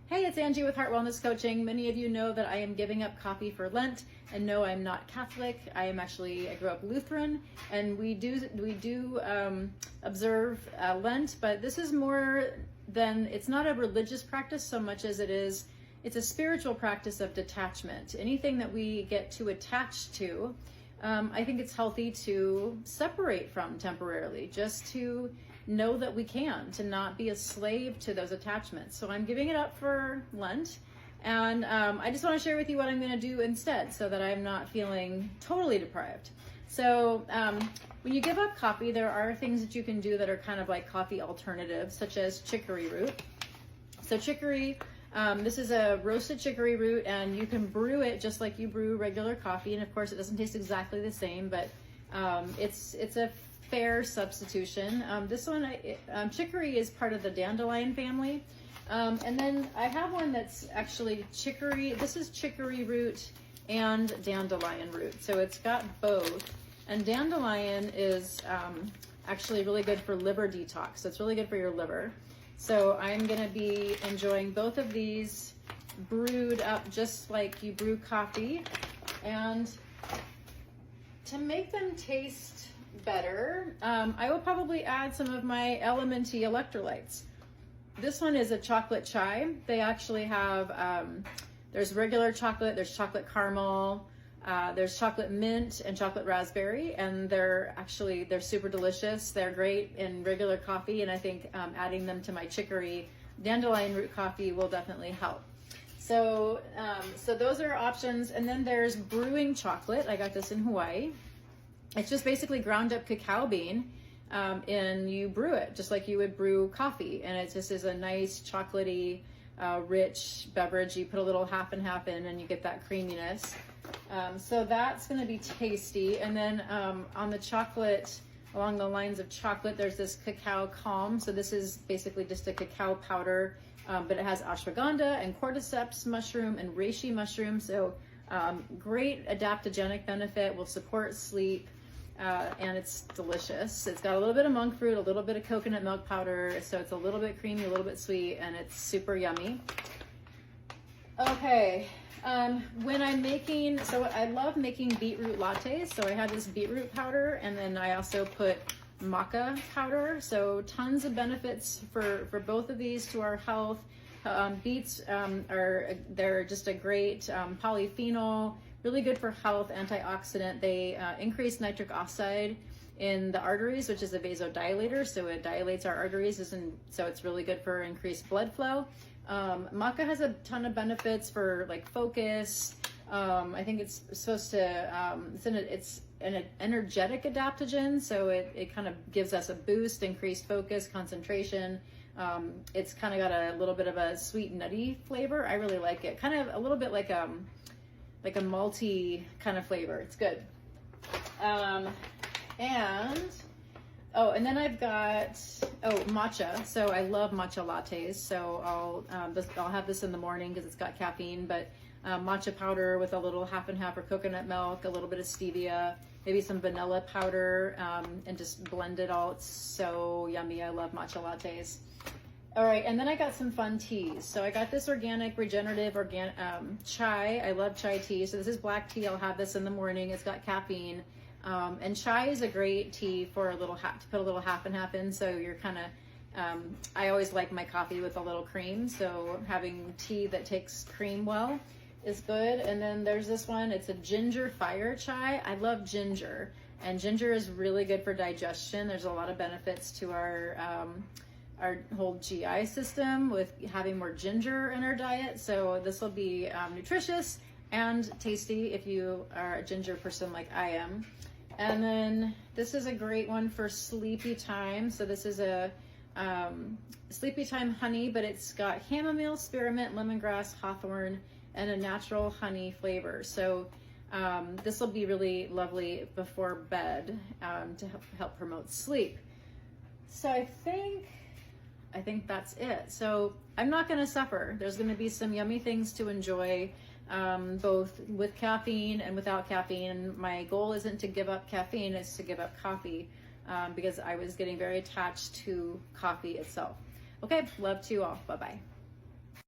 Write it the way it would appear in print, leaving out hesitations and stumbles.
Hey, it's Angie with Heart Wellness Coaching. Many of you know that I am giving up coffee for Lent, and no, I'm not Catholic. I grew up Lutheran, and we do observe Lent, but this is more than, it's not a religious practice so much as it's a spiritual practice of detachment. Anything that we get too attached to, I think it's healthy to separate from temporarily, just to know that we can, to not be a slave to those attachments. So I'm giving it up for Lent, and I just want to share with you what I'm going to do instead so that I'm not feeling totally deprived. So when you give up coffee, there are things that you can do that are kind of like coffee alternatives, such as chicory root. So chicory, this is a roasted chicory root, and you can brew it just like you brew regular coffee, and of course it doesn't taste exactly the same, but it's a fair substitution. This one, chicory is part of the dandelion family. And then I have one that's actually chicory. This is chicory root and dandelion root. So it's got both. And dandelion is actually really good for liver detox. So it's really good for your liver. So I'm gonna be enjoying both of these brewed up just like you brew coffee. And to make them taste better, I will probably add some of my Elementy electrolytes. This one is a chocolate chai. They actually have, there's regular chocolate, there's chocolate caramel, there's chocolate mint and chocolate raspberry, and they're super delicious. They're great in regular coffee, and I think adding them to my chicory dandelion root coffee will definitely help. So, so those are options. And then there's brewing chocolate. I got this in Hawaii. It's just basically ground up cacao bean, and you brew it just like you would brew coffee. And it just is a nice chocolatey, rich beverage. You put a little half and half in, and you get that creaminess. So that's going to be tasty. And then on the chocolate, along the lines of chocolate, there's this cacao calm. So this is basically just a cacao powder, but it has ashwagandha and cordyceps mushroom and reishi mushroom. So great adaptogenic benefit, will support sleep. And it's delicious. It's got a little bit of monk fruit, a little bit of coconut milk powder, so it's a little bit creamy, a little bit sweet, and it's super yummy. Okay, when I'm making, so I love making beetroot lattes, so I had this beetroot powder, and then I also put maca powder, so tons of benefits for both of these to our health. Beets they're just a great polyphenol, really good for health, antioxidant. They increase nitric oxide in the arteries, which is a vasodilator, so it dilates our arteries, so it's really good for increased blood flow. Maca has a ton of benefits for like focus. I think it's supposed to, it's an energetic adaptogen, so it kind of gives us a boost, increased focus, concentration. It's kind of got a little bit of a sweet nutty flavor. I really like it. Kind of a little bit like a malty kind of flavor. It's good. And then I've got matcha. So I love matcha lattes. So I'll have this in the morning because it's got caffeine. But matcha powder with a little half and half or coconut milk, a little bit of stevia, maybe some vanilla powder, and just blend it all. It's so yummy. I love matcha lattes. All right, and then I got some fun teas. So I got this organic, regenerative, chai. I love chai tea. So this is black tea. I'll have this in the morning. It's got caffeine. And chai is a great tea for to put a little half and half in. So you're kind of, I always like my coffee with a little cream. So having tea that takes cream well is good. And then there's this one. It's a ginger fire chai. I love ginger. And ginger is really good for digestion. There's a lot of benefits to our whole GI system with having more ginger in our diet. So this will be nutritious and tasty if you are a ginger person like I am. And then this is a great one for sleepy time. So this is a sleepy time honey, but it's got chamomile, spearmint, lemongrass, hawthorn, and a natural honey flavor. So this will be really lovely before bed to help promote sleep. So I think that's it. So I'm not going to suffer. There's going to be some yummy things to enjoy, both with caffeine and without caffeine. My goal isn't to give up caffeine, it's to give up coffee, because I was getting very attached to coffee itself. Okay, love to you all. Bye-bye.